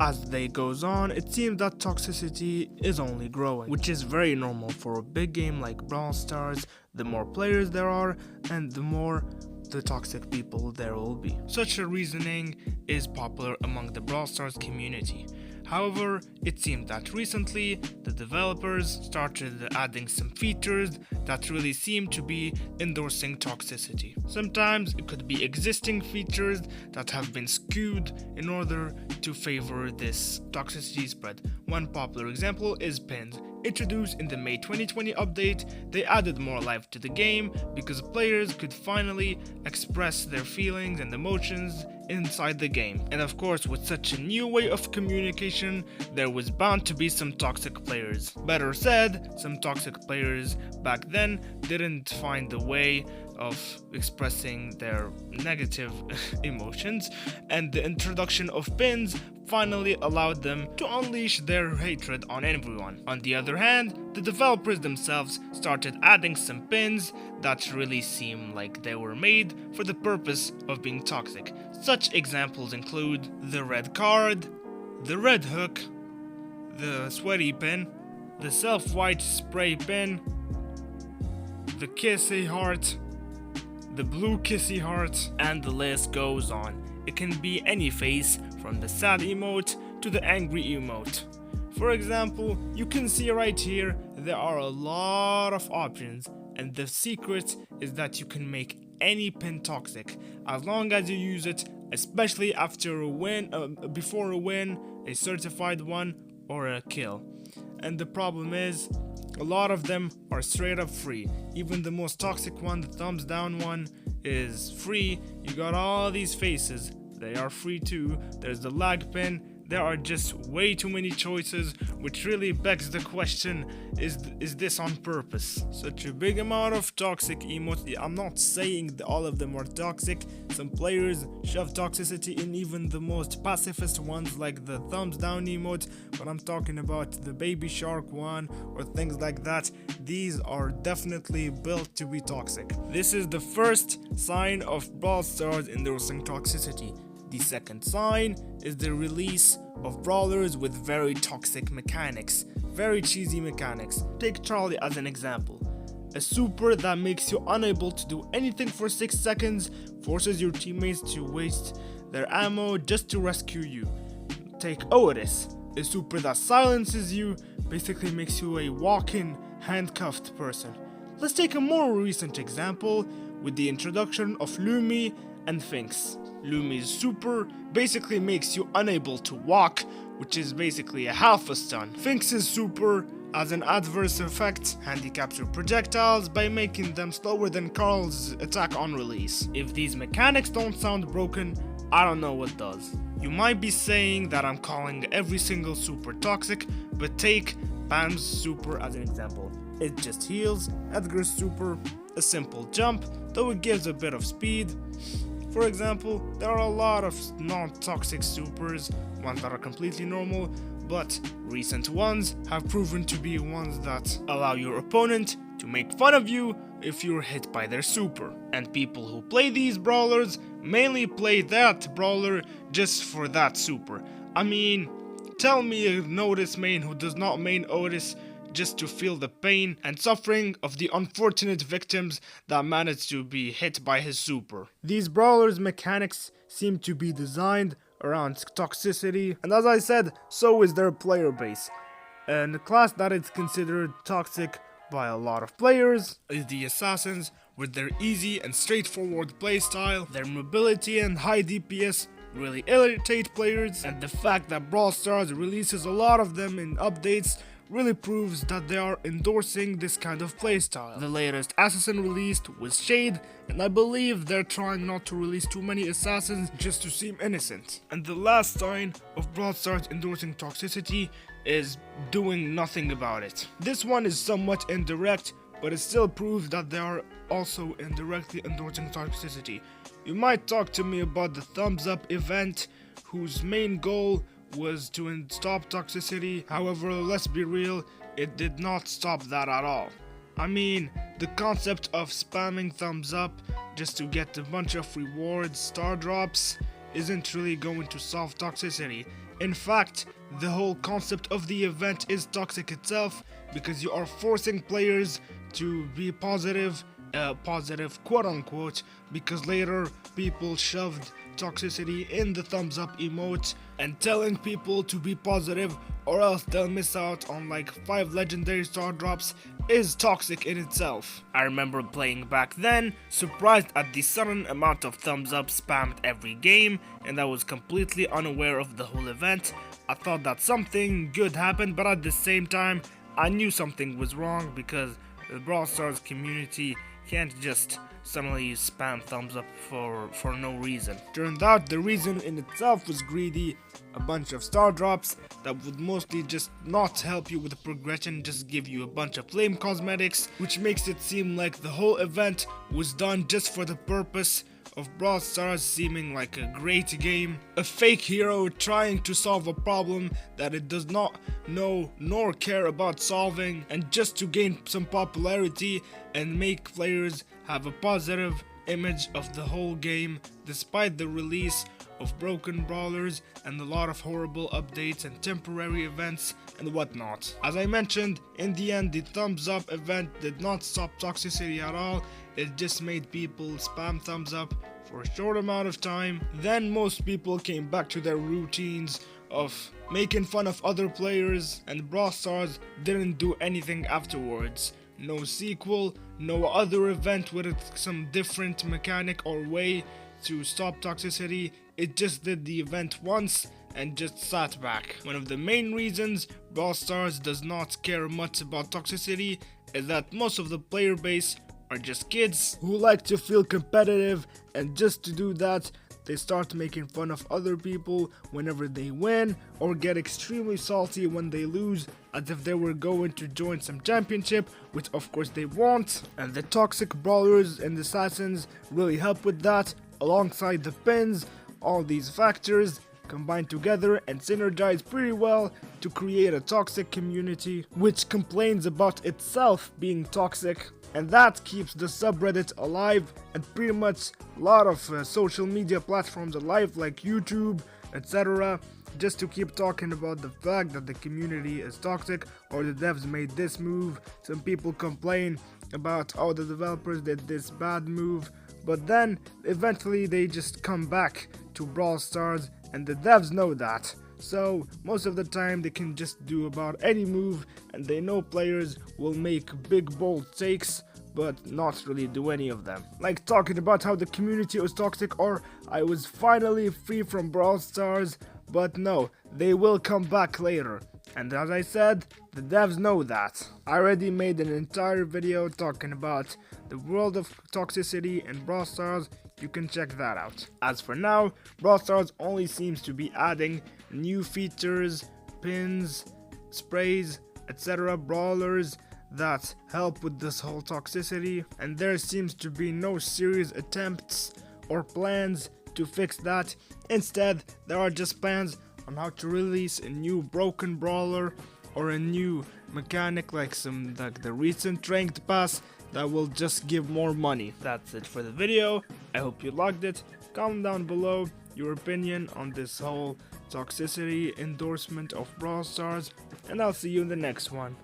As the day goes on, it seems that toxicity is only growing, which is very normal for a big game like Brawl Stars. The more players there are, and the more the toxic people there will be. Such a reasoning is popular among the Brawl Stars community. However, it seemed that recently the developers started adding some features that really seem to be endorsing toxicity. Sometimes it could be existing features that have been skewed in order to favor this toxicity spread. One popular example is pins. Introduced in the May 2020 update, they added more life to the game because players could finally express their feelings and emotions inside the game. And of course, with such a new way of communication, there was bound to be some toxic players. Better said, some toxic players back then didn't find a way of expressing their negative emotions, and the introduction of pins finally allowed them to unleash their hatred on everyone. On the other hand, the developers themselves started adding some pins that really seem like they were made for the purpose of being toxic. Such examples include the red card, the red hook, the sweaty pin, the self-white spray pin, the kissy heart, the blue kissy heart, and the list goes on. It can be any face, from the sad emote to the angry emote. For example, you can see right here there are a lot of options, and the secret is that you can make any pin toxic as long as you use it, especially after a win, before a win, a certified one, or a kill. And the problem is, a lot of them are straight up free. Even the most toxic one, the thumbs down one, is free. You got all these faces, they are free too. There's the lag pin. There are just way too many choices, which really begs the question, is this on purpose? Such a big amount of toxic emotes. I'm not saying that all of them are toxic. Some players shove toxicity in even the most pacifist ones like the thumbs down emote, but I'm talking about the baby shark one or things like that. These are definitely built to be toxic. This is the first sign of Brawl Stars endorsing toxicity. The second sign is the release of brawlers with very toxic mechanics, very cheesy mechanics. Take Charlie as an example. A super that makes you unable to do anything for 6 seconds, forces your teammates to waste their ammo just to rescue you. Take Otis, a super that silences you, basically makes you a walk-in handcuffed person. Let's take a more recent example with the introduction of Lumi and Finks. Lumi's super basically makes you unable to walk, which is basically a half a stun. Finks' super, as an adverse effect, handicaps your projectiles by making them slower than Carl's attack on release. If these mechanics don't sound broken, I don't know what does. You might be saying that I'm calling every single super toxic, but take Pam's super as an example. It just heals. Edgar's super, a simple jump, though it gives a bit of speed. For example, there are a lot of non-toxic supers, ones that are completely normal, but recent ones have proven to be ones that allow your opponent to make fun of you if you're hit by their super. And people who play these brawlers mainly play that brawler just for that super. I mean, tell me a Otis main who does not main Otis just to feel the pain and suffering of the unfortunate victims that managed to be hit by his super. These brawlers' mechanics seem to be designed around toxicity, and as I said, so is their player base. And the class that is considered toxic by a lot of players is the assassins, with their easy and straightforward playstyle. Their mobility and high DPS really irritate players, and the fact that Brawl Stars releases a lot of them in updates really proves that they are endorsing this kind of playstyle. The latest assassin released was Shade, and I believe they're trying not to release too many assassins just to seem innocent. And the last sign of Brawl Stars endorsing toxicity is doing nothing about it. This one is somewhat indirect, but it still proves that they are also indirectly endorsing toxicity. You might talk to me about the thumbs up event, whose main goal was to stop toxicity. However, let's be real, it did not stop that at all. I mean, the concept of spamming thumbs up just to get a bunch of rewards, star drops, isn't really going to solve toxicity. In fact, the whole concept of the event is toxic itself, because you are forcing players to be positive quote unquote, because later people shoved toxicity in the thumbs up emote, and telling people to be positive or else they'll miss out on like 5 legendary star drops is toxic in itself. I remember playing back then, surprised at the sudden amount of thumbs up spammed every game, and I was completely unaware of the whole event. I thought that something good happened, but at the same time I knew something was wrong, because the Brawl Stars community can't just suddenly spam thumbs up for no reason. Turned out the reason in itself was greedy, a bunch of star drops that would mostly just not help you with the progression, just give you a bunch of flame cosmetics, which makes it seem like the whole event was done just for the purpose of Brawl Stars seeming like a great game, a fake hero trying to solve a problem that it does not know nor care about solving, and just to gain some popularity and make players have a positive image of the whole game, despite the release of broken brawlers and a lot of horrible updates and temporary events and whatnot. As I mentioned, in the end the thumbs up event did not stop toxicity at all. It just made people spam thumbs up for a short amount of time. Then most people came back to their routines of making fun of other players, and Brawl Stars didn't do anything afterwards. No sequel, no other event with some different mechanic or way to stop toxicity. It just did the event once and just sat back. One of the main reasons Brawl Stars does not care much about toxicity is that most of the player base are just kids who like to feel competitive, and just to do that they start making fun of other people whenever they win, or get extremely salty when they lose, as if they were going to join some championship, which of course they won't. And the toxic brawlers and assassins really help with that, alongside the pins. All these factors combine together and synergize pretty well to create a toxic community which complains about itself being toxic, and that keeps the subreddit alive, and pretty much a lot of social media platforms alive like YouTube, etc., just to keep talking about the fact that the community is toxic or the devs made this move. Some people complain about, oh, the developers did this bad move, but then eventually they just come back to Brawl Stars, and the devs know that. So most of the time they can just do about any move, and they know players will make big bold takes but not really do any of them. Like talking about how the community was toxic, or I was finally free from Brawl Stars, but no, they will come back later. And as I said, the devs know that. I already made an entire video talking about the world of toxicity in Brawl Stars. You can check that out. As for now, Brawl Stars only seems to be adding new features, pins, sprays, etc., brawlers that help with this whole toxicity, and there seems to be no serious attempts or plans to fix that. Instead, there are just plans on how to release a new broken brawler or a new mechanic like the recent ranked pass that will just give more money. That's it for the video. I hope you liked it. Comment down below your opinion on this whole toxicity endorsement of Brawl Stars, and I'll see you in the next one.